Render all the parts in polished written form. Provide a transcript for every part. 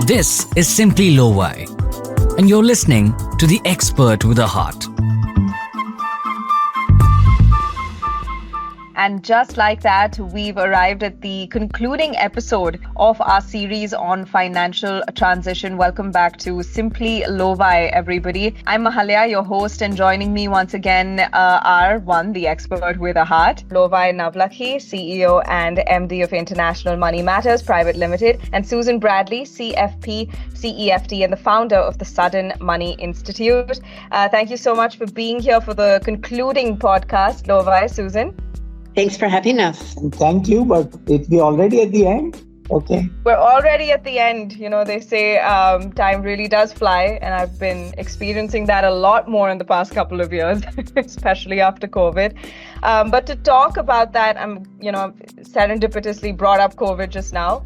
This is Simply Lovaii, and you're listening to the expert with a heart. And just like that, we've arrived at the concluding episode of our series on financial transition. Welcome back to Simply Lovaii, everybody. I'm Mahalya, your host, and joining me once again are the expert with a heart, Lovaii Navlakhi, CEO and MD of International Money Matters Private Limited, and Susan Bradley, CFP, CEFT, and the founder of the Sudden Money Institute. Thank you so much for being here for the concluding podcast, Lovaii. Susan? Thanks for having us. And thank you, but we're already at the end. Okay. We're already at the end. You know, they say time really does fly, and I've been experiencing that a lot more in the past couple of years, especially after COVID. But to talk about that, serendipitously brought up COVID just now.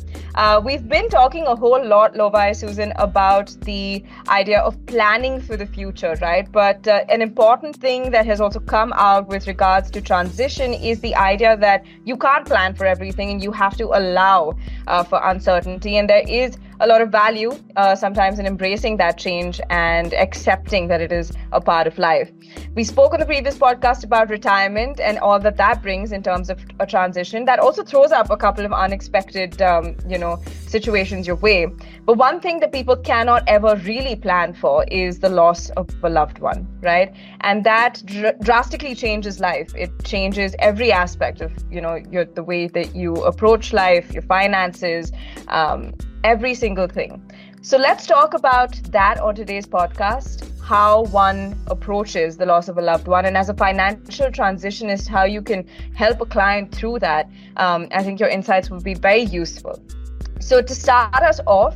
We've been talking a whole lot, Lovaii, Susan, about the idea of planning for the future, right? But an important thing that has also come out with regards to transition is the idea that you can't plan for everything and you have to allow for uncertainty. And there is a lot of value sometimes in embracing that change and accepting that it is a part of life. We spoke on the previous podcast about retirement and all that brings in terms of a transition. That also throws up a couple of unexpected, situations your way. But one thing that people cannot ever really plan for is the loss of a loved one, right? And that drastically changes life. It changes every aspect of, the way that you approach life, your finances, every single thing. So let's talk about that on today's podcast, how one approaches the loss of a loved one. And as a financial transitionist, how you can help a client through that. I think your insights will be very useful. So to start us off,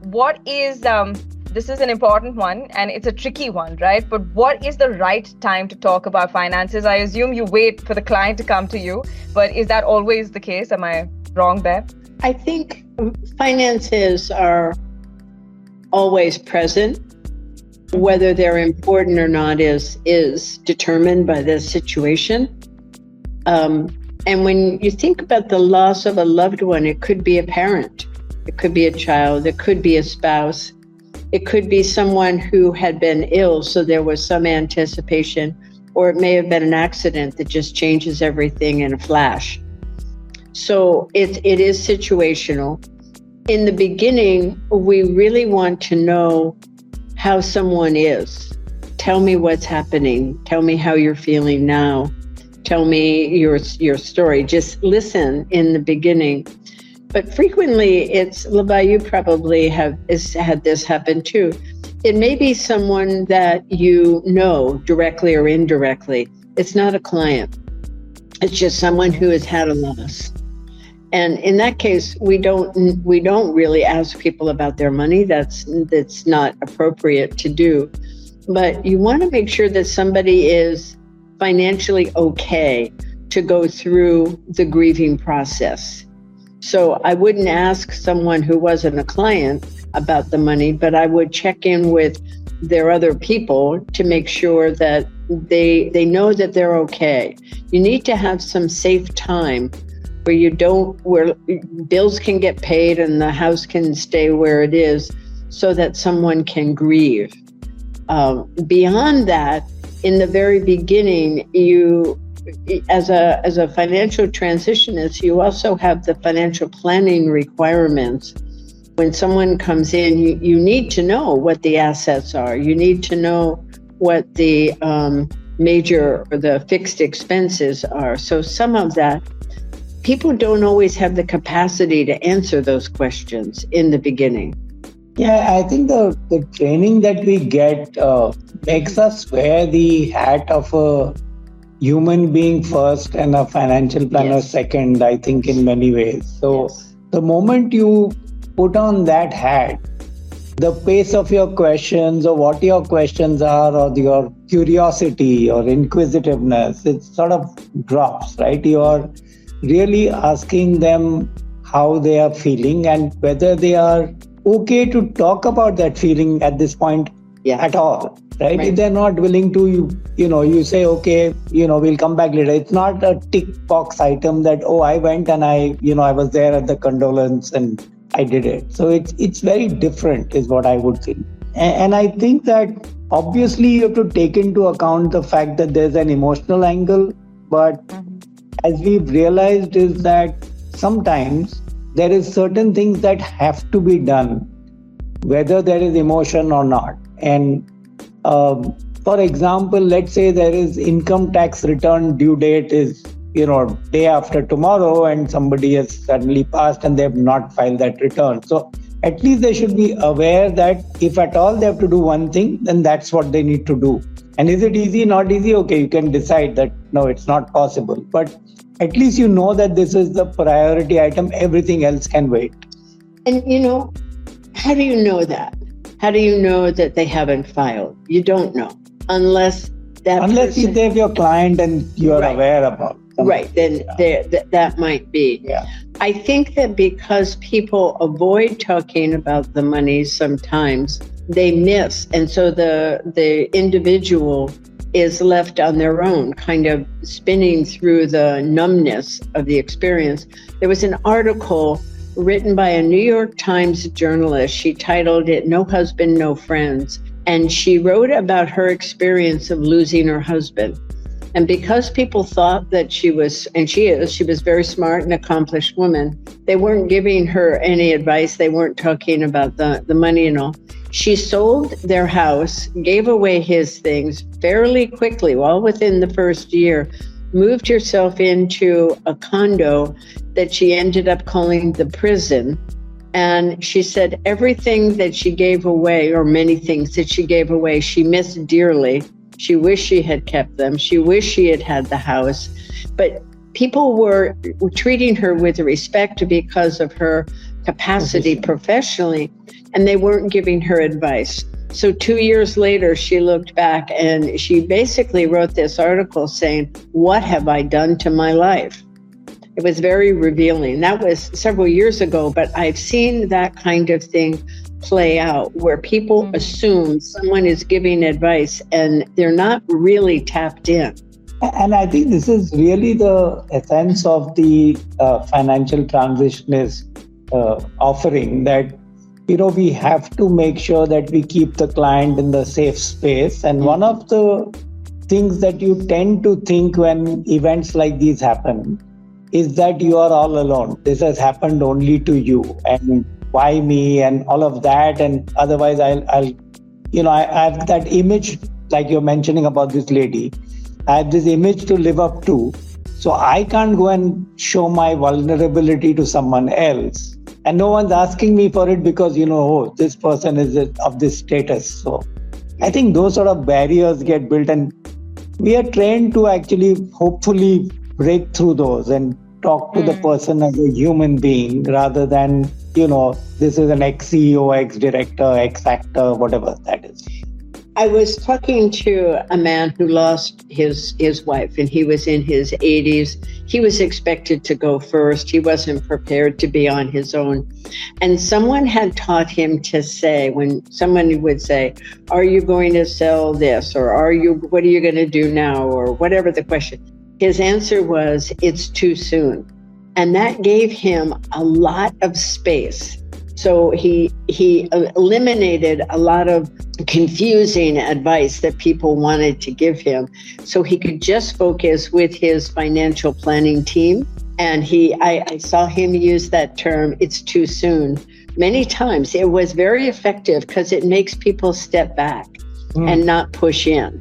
what is, this is an important one and it's a tricky one, right? But what is the right time to talk about finances? I assume you wait for the client to come to you, but is that always the case? Am I wrong there? I think finances are always present. Whether they're important or not is determined by the situation. And when you think about the loss of a loved one, it could be a parent, it could be a child, it could be a spouse, it could be someone who had been ill, so there was some anticipation, or it may have been an accident that just changes everything in a flash. So it is situational. In the beginning, we really want to know how someone is. Tell me what's happening. Tell me how you're feeling now. Tell me your story. Just listen in the beginning. But frequently, it's, Lovaii, you probably had this happen too. It may be someone that you know directly or indirectly. It's not a client. It's just someone who has had a loss. And in that case, we don't really ask people about their money. That's not appropriate to do. But you want to make sure that somebody is financially okay to go through the grieving process. So I wouldn't ask someone who wasn't a client about the money, but I would check in with their other people to make sure that they know that they're okay. You need to have some safe time where bills can get paid and the house can stay where it is so that someone can grieve. Beyond that, in the very beginning, you, as a financial transitionist, you also have the financial planning requirements. When someone comes in, you need to know what the assets are. You need to know what the major or the fixed expenses are. So some of that, people don't always have the capacity to answer those questions in the beginning. Yeah, I think the training that we get makes us wear the hat of a human being first and a financial planner second, I think, in many ways. So the moment you put on that hat, the pace of your questions or what your questions are or your curiosity or inquisitiveness, it sort of drops, right? You are really asking them how they are feeling and whether they are okay to talk about that feeling at this point at all, right? If they're not willing to, you say, okay, we'll come back later. It's not a tick box item that, I went and I was there at the condolence and I did it. So it's very different is what I would think. And I think that obviously you have to take into account the fact that there's an emotional angle, but as we've realized is that sometimes there is certain things that have to be done, whether there is emotion or not. And for example, let's say there is income tax return due date is, day after tomorrow, and somebody has suddenly passed and they have not filed that return. So at least they should be aware that if at all they have to do one thing, then that's what they need to do. And is it easy, not easy? Okay, you can decide that, no, it's not possible. But at least you know that this is the priority item. Everything else can wait. And, how do you know that? How do you know that they haven't filed? You don't know unless if they're your client and you are aware about something. Right, then that might be. Yeah. I think that because people avoid talking about the money sometimes, they miss. And so the individual is left on their own, kind of spinning through the numbness of the experience. There was an article written by a New York Times journalist. She titled it "No Husband, No Friends." And she wrote about her experience of losing her husband. And because people thought that she was very smart and accomplished woman, they weren't giving her any advice. They weren't talking about the money and all. She sold their house, gave away his things fairly quickly, well within the first year, moved herself into a condo that she ended up calling the prison. And she said everything that she gave away, or many things that she gave away, she missed dearly. She wished she had kept them. She wished she had had the house. But people were treating her with respect because of her capacity professionally, and they weren't giving her advice. So 2 years later, she looked back and she basically wrote this article saying, "What have I done to my life?" It was very revealing. That was several years ago, but I've seen that kind of thing play out where people assume someone is giving advice and they're not really tapped in. And I think this is really the essence of the financial transitionist offering, that we have to make sure that we keep the client in the safe space. And one of the things that you tend to think when events like these happen is that you are all alone. This has happened only to you, and why me, and all of that. And otherwise I have that image, like you're mentioning about this lady. I have this image to live up to. So I can't go and show my vulnerability to someone else. And no one's asking me for it because, this person is of this status. So I think those sort of barriers get built, and we are trained to actually hopefully break through those and talk to the person as a human being rather than, this is an ex-CEO, ex-director, ex-actor, whatever that is. I was talking to a man who lost his wife, and he was in his 80s. He was expected to go first. He wasn't prepared to be on his own. And someone had taught him to say, when someone would say, "Are you going to sell this?" or what are you going to do now? Or whatever the question. His answer was, "It's too soon." And that gave him a lot of space. So he eliminated a lot of confusing advice that people wanted to give him, so he could just focus with his financial planning team. And I saw him use that term, "it's too soon," many times. It was very effective because it makes people step back and not push in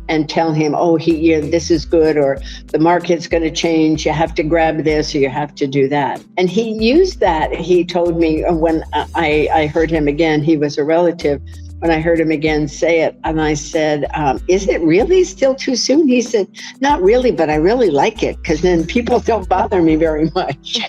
and tell him, "Oh, this is good," or "the market's going to change. You have to grab this, or you have to do that." And he used that. He told me when I heard him again, he was a relative. When I heard him again say it, and I said, "Is it really still too soon?" He said, "Not really, but I really like it because then people don't bother me very much."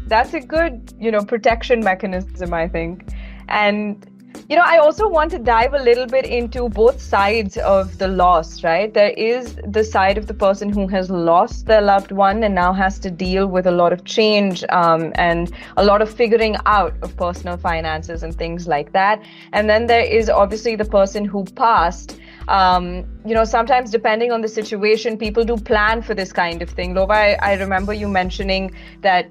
That's a good, protection mechanism, I think. And I also want to dive a little bit into both sides of the loss, right? There is the side of the person who has lost their loved one and now has to deal with a lot of change and a lot of figuring out of personal finances and things like that. And then there is obviously the person who passed. Sometimes depending on the situation, people do plan for this kind of thing. Lovaii, I remember you mentioning that,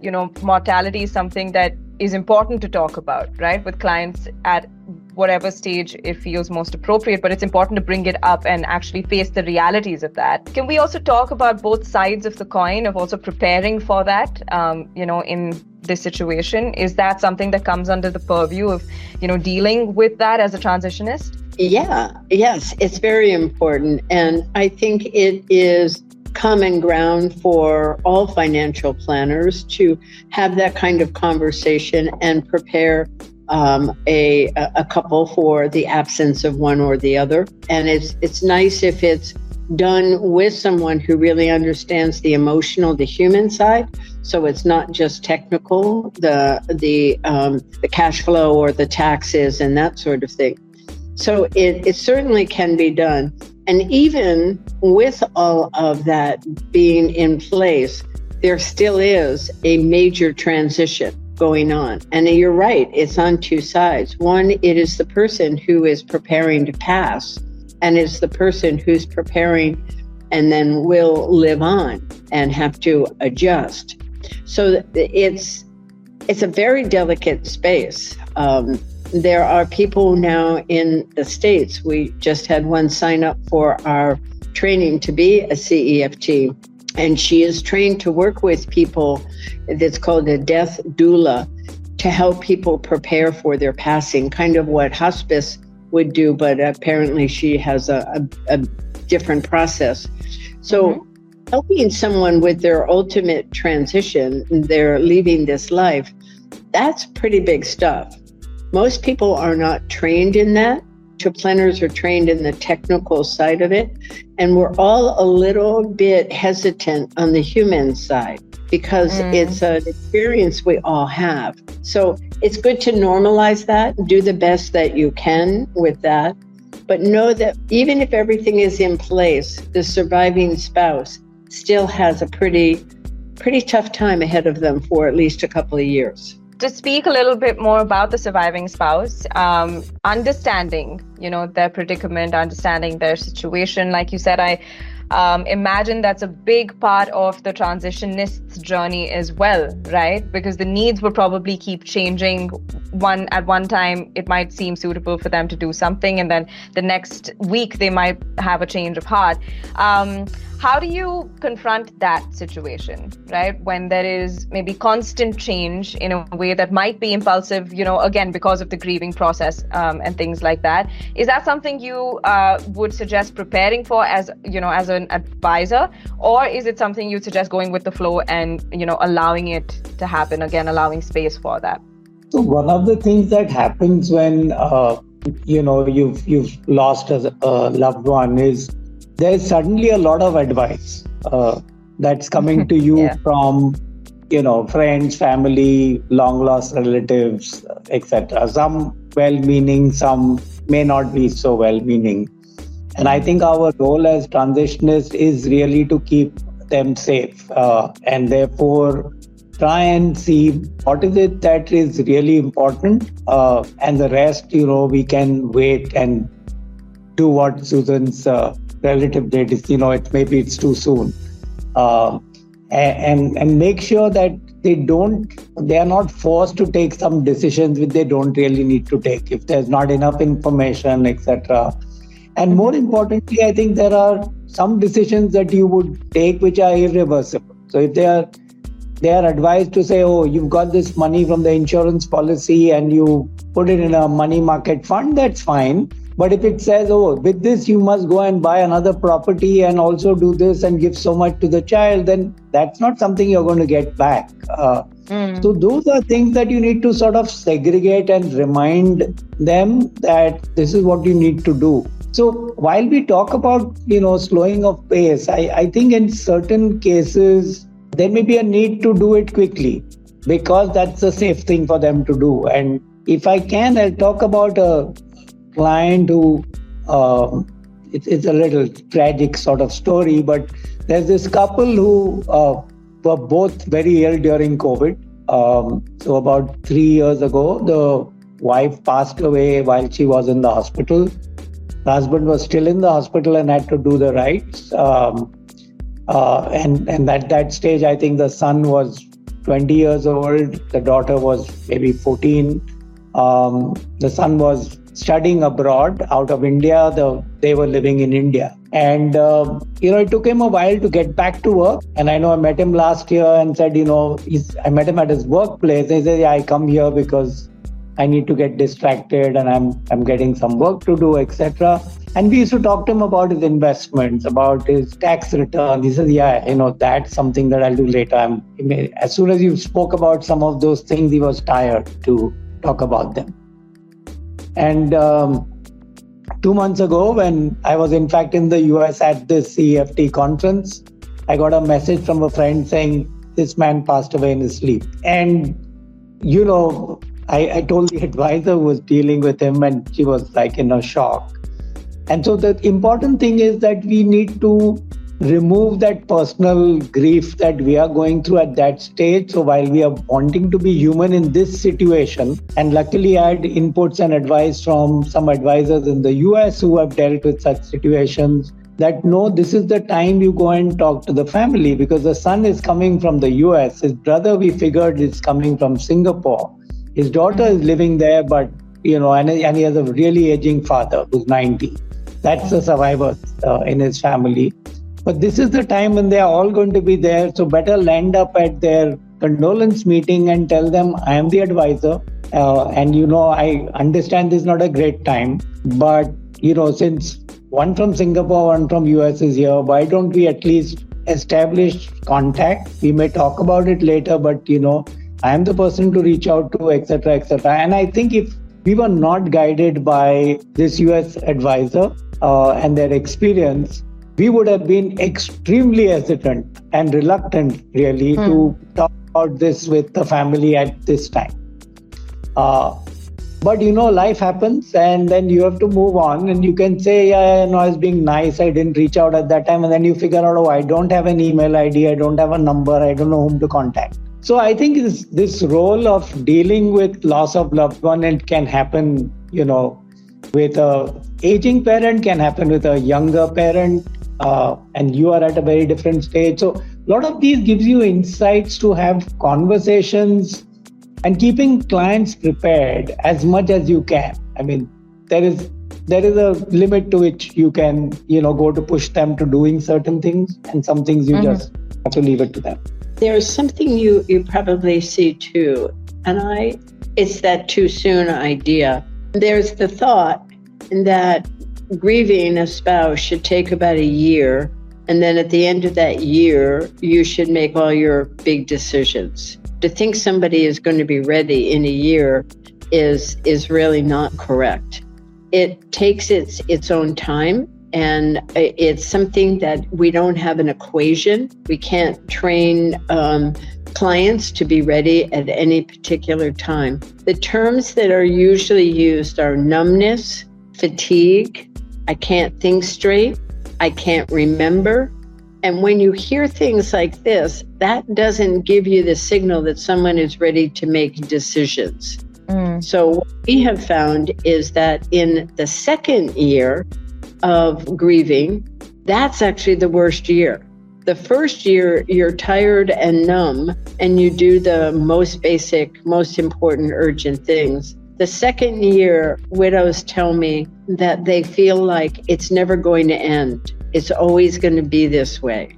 mortality is something that is important to talk about, right, with clients at whatever stage it feels most appropriate, but it's important to bring it up and actually face the realities of that. Can we also talk about both sides of the coin of also preparing for that, in this situation? Is that something that comes under the purview of, dealing with that as a transitionist? Yes, it's very important. And I think it is common ground for all financial planners to have that kind of conversation and prepare a couple for the absence of one or the other. And it's nice if it's done with someone who really understands the emotional, the human side. So it's not just technical, the cash flow or the taxes and that sort of thing. So it certainly can be done. And even with all of that being in place, there still is a major transition going on. And you're right, it's on two sides. One, it is the person who is preparing to pass, and it's the person who's preparing and then will live on and have to adjust. So it's a very delicate space. There are people now in the States. We just had one sign up for our training to be a CEFT, and she is trained to work with people. That's called a death doula, to help people prepare for their passing, kind of what hospice would do, but apparently she has a different process. So helping someone with their ultimate transition, they're leaving this life, that's pretty big stuff. Most people are not trained in that. Planners are trained in the technical side of it. And we're all a little bit hesitant on the human side because it's an experience we all have. So it's good to normalize that, do the best that you can with that. But know that even if everything is in place, the surviving spouse still has a pretty tough time ahead of them for at least a couple of years. To speak a little bit more about the surviving spouse, understanding, their predicament, understanding their situation. Like you said, I imagine that's a big part of the transitionist's journey as well, right? Because the needs will probably keep changing. At one time, it might seem suitable for them to do something, and then the next week they might have a change of heart. How do you confront that situation, right? When there is maybe constant change in a way that might be impulsive, again, because of the grieving process and things like that. Is that something you would suggest preparing for as an advisor? Or is it something you suggest going with the flow and, allowing it to happen, again, allowing space for that? So one of the things that happens when, you've lost a loved one is there's suddenly a lot of advice that's coming to you from, friends, family, long lost relatives, etc. Some well-meaning, some may not be so well-meaning. And I think our role as transitionists is really to keep them safe and therefore try and see what is it that is really important, and the rest, we can wait and do what Susan's relative date is, maybe it's too soon, and make sure that they are not forced to take some decisions which they don't really need to take if there's not enough information, etc. And more importantly, I think there are some decisions that you would take which are irreversible. So if they are advised to say, oh, you've got this money from the insurance policy and you put it in a money market fund, that's fine. But if it says, oh, with this, you must go and buy another property and also do this and give so much to the child, then that's not something you're going to get back. So those are things that you need to sort of segregate and remind them that this is what you need to do. So while we talk about, slowing of pace, I think in certain cases, there may be a need to do it quickly because that's a safe thing for them to do. And if I can, I'll talk about a client who, it's a little tragic sort of story, but there's this couple who were both very ill during COVID. So about 3 years ago, the wife passed away while she was in the hospital. The husband was still in the hospital and had to do the rites. And at that stage, I think the son was 20 years old. The daughter was maybe 14. The son was studying abroad out of India. They were living in India. And, it took him a while to get back to work. And I know I met him last year and said, I met him at his workplace. He said, I come here because I need to get distracted and I'm getting some work to do, etc. And we used to talk to him about his investments, about his tax return. He said, that's something that I'll do later. As soon as you spoke about some of those things, he was tired to talk about them. And 2 months ago, when I was in fact in the US at this EFT conference, I got a message from a friend saying, this man passed away in his sleep. And, I told the advisor who was dealing with him, and she was like in a shock. And so the important thing is that we need to remove that personal grief that we are going through at that stage. So while we are wanting to be human in this situation, and luckily I had inputs and advice from some advisors in the US who have dealt with such situations, that no, this is the time you go and talk to the family, because the son is coming from the US. His brother, we figured, is coming from Singapore. His daughter is living there, but, and he has a really aging father who's 90. That's the survivor in his family. But this is the time when they are all going to be there. So better land up at their condolence meeting and tell them, I am the advisor. And, I understand this is not a great time. But, since one from Singapore, one from US is here, why don't we at least establish contact? We may talk about it later, but, I am the person to reach out to, etc., etc. And I think if we were not guided by this US advisor and their experience, we would have been extremely hesitant and reluctant, really, to talk about this with the family at this time. But, life happens, and then you have to move on, and you can say, I was being nice, I didn't reach out at that time, and then you figure out, I don't have an email ID, I don't have a number, I don't know whom to contact. So I think this role of dealing with loss of loved one, it can happen, with a aging parent, can happen with a younger parent, and you are at a very different stage. So a lot of these gives you insights to have conversations and keeping clients prepared as much as you can. I mean, there is a limit to which you can, go to push them to doing certain things, and some things you just have to leave it to them. There's something you probably see too, and it's that too soon idea. There's the thought that grieving a spouse should take about a year, and then at the end of that year, you should make all your big decisions. To think somebody is going to be ready in a year is really not correct. It takes its own time. And it's something that we don't have an equation. We can't train clients to be ready at any particular time. The terms that are usually used are numbness, fatigue, I can't think straight, I can't remember. And when you hear things like this, that doesn't give you the signal that someone is ready to make decisions. So what we have found is that in the second year of grieving, that's actually the worst year. The first year, you're tired and numb, and you do the most basic, most important, urgent things. The second year, widows tell me that they feel like it's never going to end. It's always going to be this way.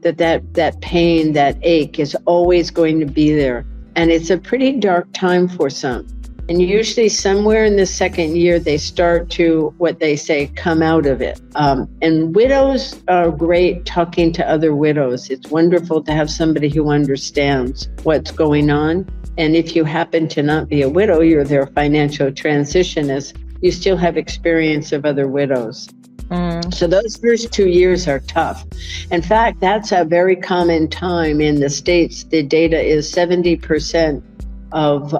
That pain, that ache is always going to be there. And it's a pretty dark time for some. And usually somewhere in the second year, they start to, what they say, come out of it. And widows are great talking to other widows. It's wonderful to have somebody who understands what's going on. And if you happen to not be a widow, you're their financial transitionist, you still have experience of other widows. So those first 2 years are tough. In fact, that's a very common time in the States. The data is 70% of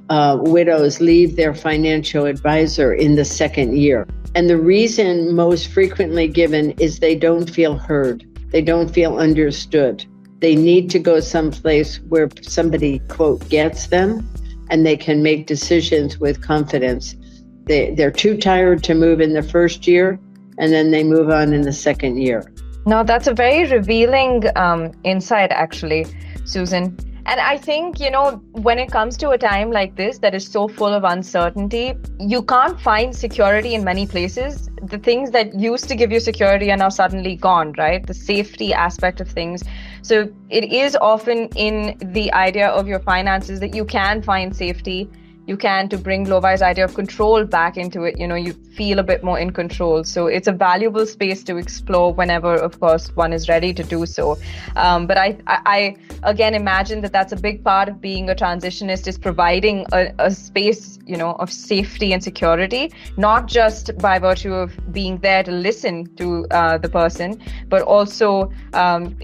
widows leave their financial advisor in the second year. And the reason most frequently given is they don't feel heard. They don't feel understood. They need to go someplace where somebody, quote, gets them, and they can make decisions with confidence. They're too tired to move in the first year, and then they move on in the second year. Now, that's a very revealing insight, actually, Susan. And I think, when it comes to a time like this that is so full of uncertainty, you can't find security in many places. The things that used to give you security are now suddenly gone, right? The safety aspect of things. So it is often in the idea of your finances that you can find safety. You can, to bring Lovai's idea of control back into it, you feel a bit more in control. So it's a valuable space to explore whenever, of course, one is ready to do so. But I again imagine that that's a big part of being a transitionist, is providing a space, of safety and security, not just by virtue of being there to listen to the person, but also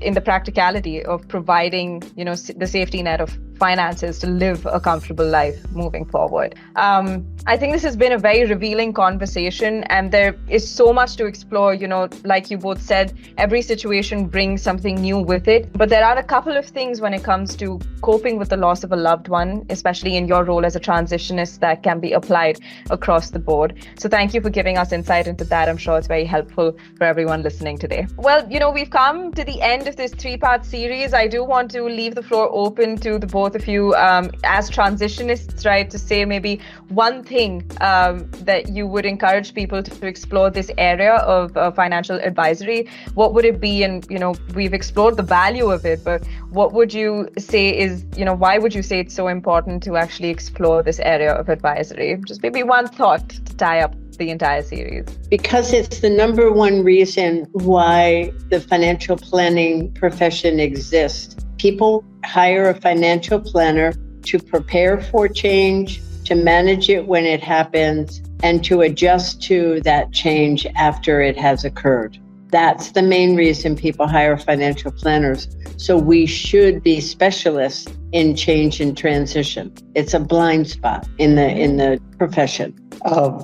in the practicality of providing, the safety net of finances to live a comfortable life moving forward. I think this has been a very revealing conversation, and there is so much to explore. Like you both said, every situation brings something new with it. But there are a couple of things when it comes to coping with the loss of a loved one, especially in your role as a transitionist, that can be applied across the board. So thank you for giving us insight into that. I'm sure it's very helpful for everyone listening today. Well, we've come to the end of this 3-part series. I do want to leave the floor open to the both of you as transitionists, right, to say maybe one thing that you would encourage people to explore this area of financial advisory. What would it be? And, we've explored the value of it, but what would you say is, why would you say it's so important to actually explore this area of advisory? Just maybe one thought to tie up the entire series. Because it's the number one reason why the financial planning profession exists. People hire a financial planner to prepare for change, to manage it when it happens, and to adjust to that change after it has occurred. That's the main reason people hire financial planners. So we should be specialists in change and transition. It's a blind spot in the profession.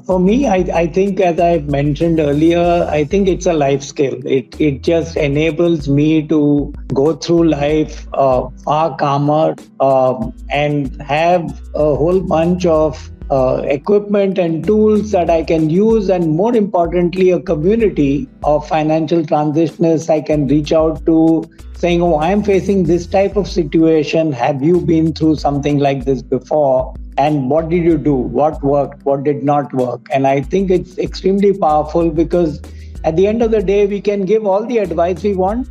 For me, I think, as I mentioned earlier, I think it's a life skill. It just enables me to go through life far calmer and have a whole bunch of equipment and tools that I can use, and more importantly, a community of financial transitioners I can reach out to, saying, I'm facing this type of situation. Have you been through something like this before? And what did you do? What worked? What did not work? And I think it's extremely powerful, because at the end of the day, we can give all the advice we want.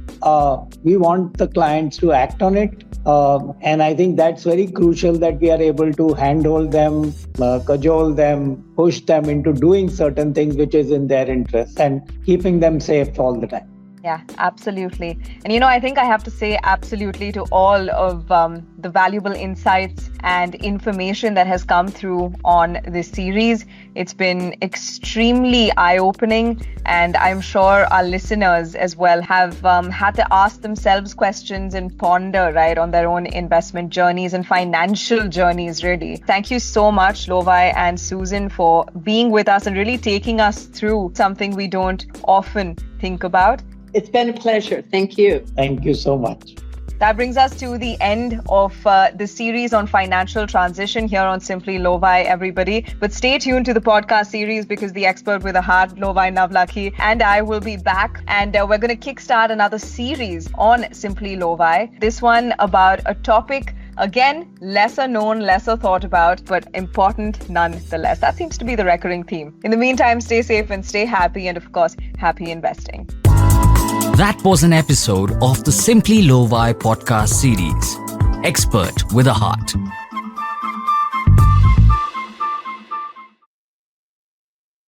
We want the clients to act on it. And I think that's very crucial, that we are able to handhold them, cajole them, push them into doing certain things which is in their interest, and keeping them safe all the time. Yeah, absolutely. And I think I have to say absolutely to all of the valuable insights and information that has come through on this series. It's been extremely eye-opening, and I'm sure our listeners as well have had to ask themselves questions and ponder, right, on their own investment journeys and financial journeys, really. Thank you so much, Lovaii and Susan, for being with us and really taking us through something we don't often think about. It's been a pleasure. Thank you. Thank you so much. That brings us to the end of the series on financial transition here on Simply Lovaii, everybody. But stay tuned to the podcast series, because the expert with a heart, Lovaii Navlakhi, and I will be back, and we're going to kickstart another series on Simply Lovaii. This one about a topic, again, lesser known, lesser thought about, but important nonetheless. That seems to be the recurring theme. In the meantime, stay safe and stay happy, and of course, happy investing. That was an episode of the Simply Lovaii podcast series, Expert with a Heart.